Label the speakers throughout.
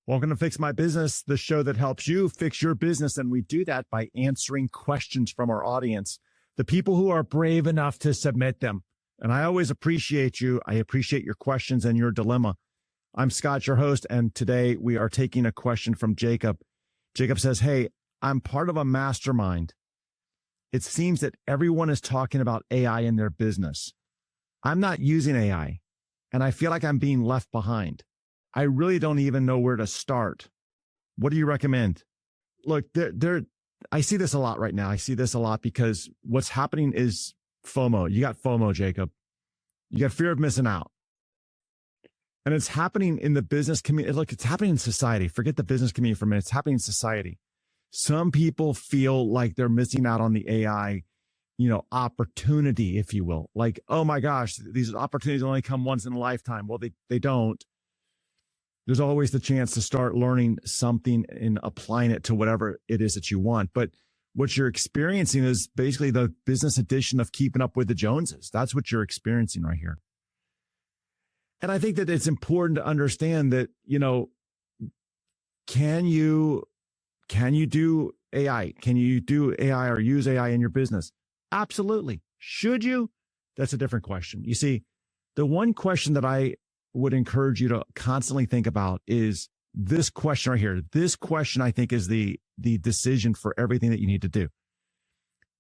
Speaker 1: Welcome to Fix My Business, the show that helps you fix your business. And we do that by answering questions from our audience, the people who are brave enough to submit them. And I always appreciate you. I appreciate your questions and your dilemma. I'm Scott, your host, and today we are taking a question from Jacob. Jacob says, hey, I'm part of a mastermind. It seems that everyone is talking about AI in their business. I'm not using AI, and I feel like I'm being left behind. I really don't even know where to start. What do you recommend? Look, I see this a lot right now. I see this a lot because what's happening is FOMO. You got FOMO, Jacob. You got fear of missing out. And it's happening in the business community. Look, it's happening in society. Forget the business community for a minute. It's happening in society. Some people feel like they're missing out on the AI, opportunity, if you will. Like, oh my gosh, these opportunities only come once in a lifetime. Well, they don't. There's always the chance to start learning something and applying it to whatever it is that you want. But what you're experiencing is basically the business edition of keeping up with the Joneses. That's what you're experiencing right here. And I think that it's important to understand that, can you do AI? Can you do AI or use AI in your business? Absolutely. Should you? That's a different question. You see, the one question that I would encourage you to constantly think about is this question right here. This question, I think, is the decision for everything that you need to do.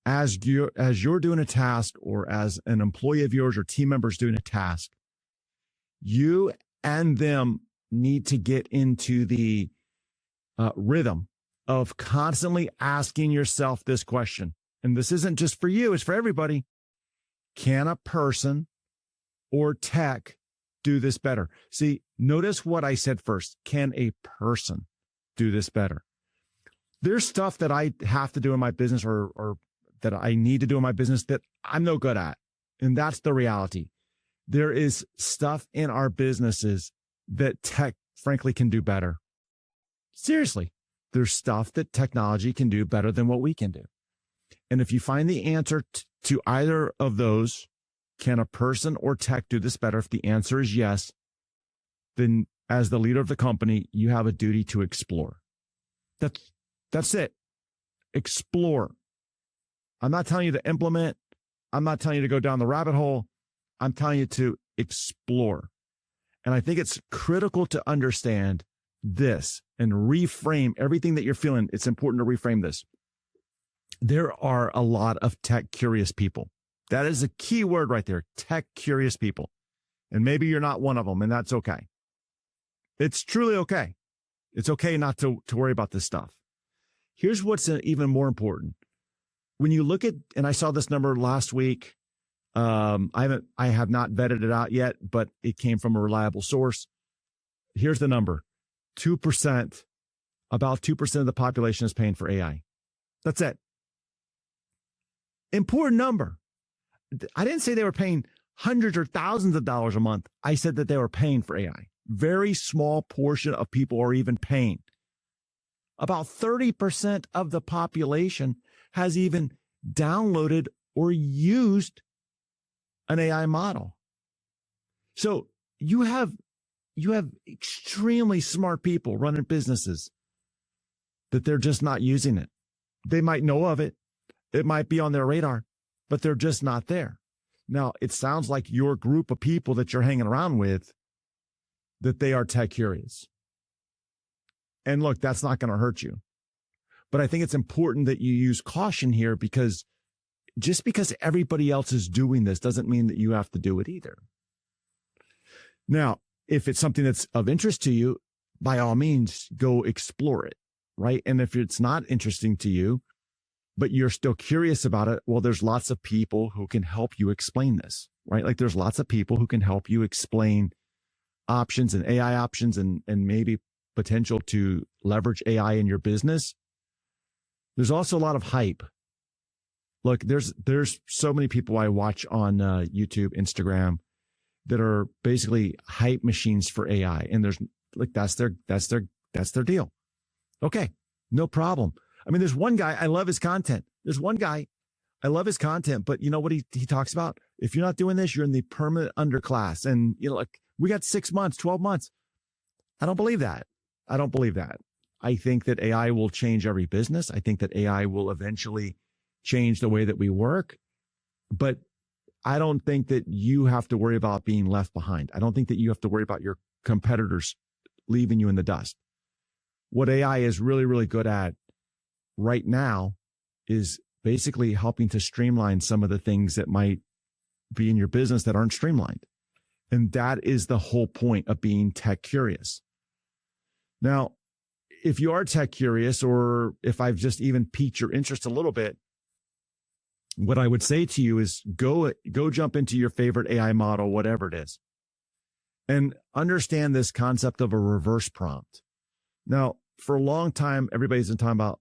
Speaker 1: As you're doing a task, or as an employee of yours or team members doing a task, you and them need to get into the rhythm of constantly asking yourself this question. And this isn't just for you, it's for everybody. Can a person or tech do this better? See, notice what I said first. Can a person do this better? There's stuff that I have to do in my business or that I need to do in my business that I'm no good at. And that's the reality. There is stuff in our businesses that tech, frankly, can do better. Seriously, there's stuff that technology can do better than what we can do. And if you find the answer to either of those, can a person or tech do this better? If the answer is yes, then as the leader of the company, you have a duty to explore. That's it. Explore. I'm not telling you to implement. I'm not telling you to go down the rabbit hole. I'm telling you to explore. And I think it's critical to understand this and reframe everything that you're feeling. It's important to reframe this. There are a lot of tech curious people. That is a key word right there, tech curious people. And maybe you're not one of them, and that's okay. It's truly okay. It's okay not to worry about this stuff. Here's what's even more important. When you look at, and I saw this number last week, I have not vetted it out yet, but it came from a reliable source. Here's the number. 2%, about 2% of the population is paying for AI. That's it. Important number. I didn't say they were paying hundreds or thousands of dollars a month. I said that they were paying for AI. Very small portion of people are even paying. About 30% of the population has even downloaded or used an AI model. So you have extremely smart people running businesses that they're just not using it. They might know of it. It might be on their radar, but they're just not there. Now, it sounds like your group of people that you're hanging around with, that they are tech curious. And look, that's not going to hurt you. But I think it's important that you use caution here, because just because everybody else is doing this doesn't mean that you have to do it either. Now, if it's something that's of interest to you, by all means, go explore it, right? And if it's not interesting to you, but you're still curious about it, well, there's lots of people who can help you explain this, right? Like there's lots of people who can help you explain options and AI options and maybe potential to leverage AI in your business. There's also a lot of hype. Look, there's so many people I watch on YouTube, Instagram, that are basically hype machines for AI. And there's like, that's their deal. Okay, no problem. I mean, there's one guy, I love his content. There's one guy, I love his content, but you know what he talks about? If you're not doing this, you're in the permanent underclass. And, like we got 6 months, 12 months. I don't believe that. I don't believe that. I think that AI will change every business. I think that AI will eventually change the way that we work. But I don't think that you have to worry about being left behind. I don't think that you have to worry about your competitors leaving you in the dust. What AI is really, really good at right now is basically helping to streamline some of the things that might be in your business that aren't streamlined. And that is the whole point of being tech curious. Now, if you are tech curious, or if I've just even piqued your interest a little bit, what I would say to you is go jump into your favorite AI model, whatever it is, and understand this concept of a reverse prompt. Now, for a long time, everybody's been talking about,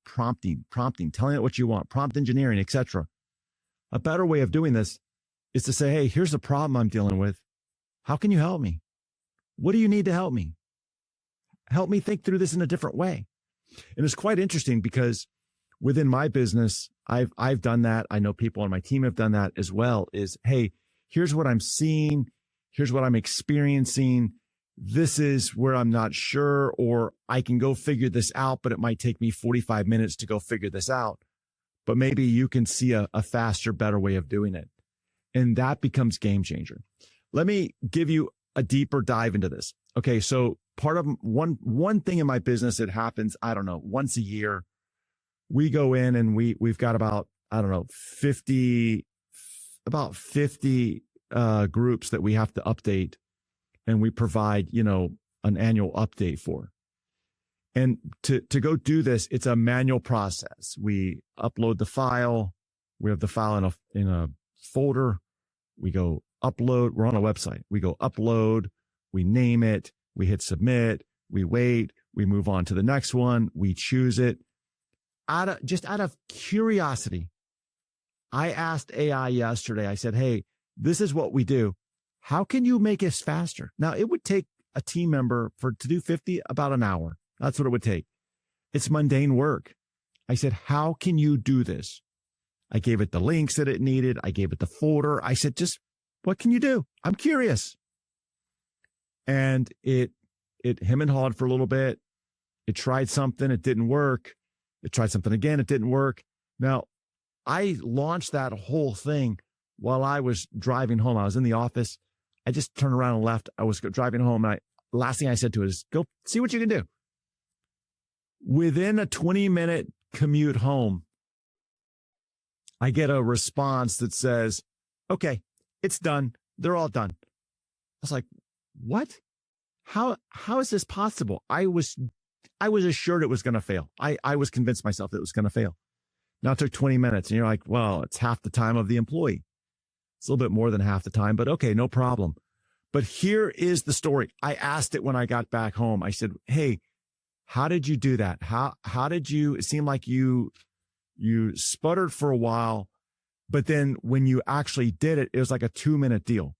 Speaker 1: prompting, telling it what you want, prompt engineering, etc. A better way of doing this is to say, hey, here's the problem I'm dealing with. How can you help me? What do you need to help me? Help me think through this in a different way. And it's quite interesting because within my business, I've done that. I know people on my team have done that as well, is, hey, here's what I'm seeing. Here's what I'm experiencing. This is where I'm not sure, or I can go figure this out, but it might take me 45 minutes to go figure this out. But maybe you can see a faster, better way of doing it. And that becomes game changer. Let me give you a deeper dive into this. Okay. So part of one thing in my business that happens, I don't know, once a year, we go in and we've got about 50 groups that we have to update, and we provide, an annual update for. And to go do this, it's a manual process. We upload the file. We have the file in a folder. We go upload. We're on a website. We go upload. We name it. We hit submit. We wait. We move on to the next one. We choose it. Out of curiosity, I asked AI yesterday. I said, hey, this is what we do. How can you make us faster? Now, it would take a team member to do 50 about an hour. That's what it would take. It's mundane work. I said, how can you do this? I gave it the links that it needed. I gave it the folder. I said, just what can you do? I'm curious. And it him and hawed for a little bit. It tried something. It didn't work. It tried something again. It didn't work. Now, I launched that whole thing while I was driving home. I was in the office. I just turned around and left. I was driving home. And last thing I said to it is, go see what you can do. Within a 20-minute commute home, I get a response that says, okay, it's done. They're all done. I was like, what? How is this possible? I was assured it was going to fail. I was convinced myself that it was going to fail. Now it took 20 minutes and you're like, well, it's half the time of the employee. It's a little bit more than half the time, but okay, no problem. But here is the story. I asked it when I got back home. I said, hey, how did you do that? How did you, it seemed like you sputtered for a while, but then when you actually did it, it was like a 2-minute deal.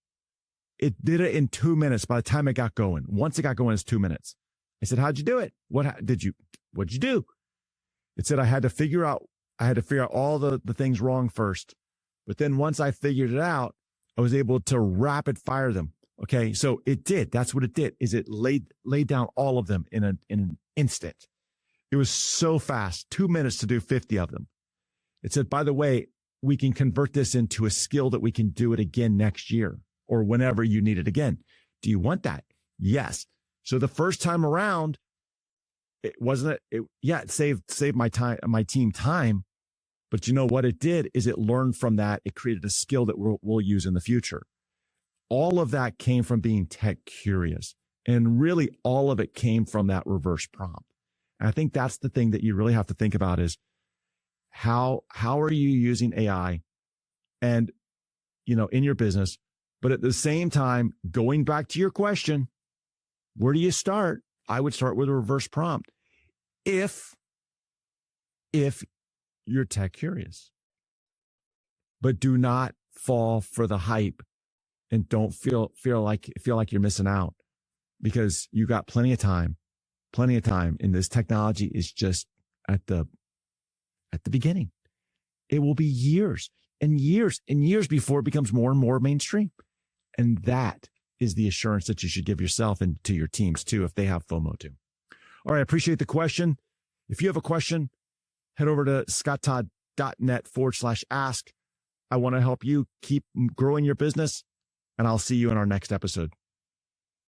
Speaker 1: It did it in 2 minutes by the time it got going. Once it got going, it's 2 minutes. I said, how'd you do it? What'd you do? It said, I had to figure out all the things wrong first. But then once I figured it out, I was able to rapid fire them. Okay. So it did. That's what it did, is it laid down all of them in an instant. It was so fast, 2 minutes to do 50 of them. It said, by the way, we can convert this into a skill that we can do it again next year or whenever you need it again. Do you want that? Yes. So the first time around, it saved my team time. But you know what it did is it learned from that. It created a skill that we'll use in the future. All of that came from being tech curious. And really all of it came from that reverse prompt. And I think that's the thing that you really have to think about is how are you using AI and, in your business, but at the same time, going back to your question, where do you start? I would start with a reverse prompt. If you're tech curious, but do not fall for the hype and don't feel like you're missing out, because you got plenty of time, and this technology is just at the beginning. It will be years and years and years before it becomes more and more mainstream. And that is the assurance that you should give yourself and to your teams too, if they have FOMO too. All right. I appreciate the question. If you have a question, head over to scotttodd.net/ask. I want to help you keep growing your business, and I'll see you in our next episode.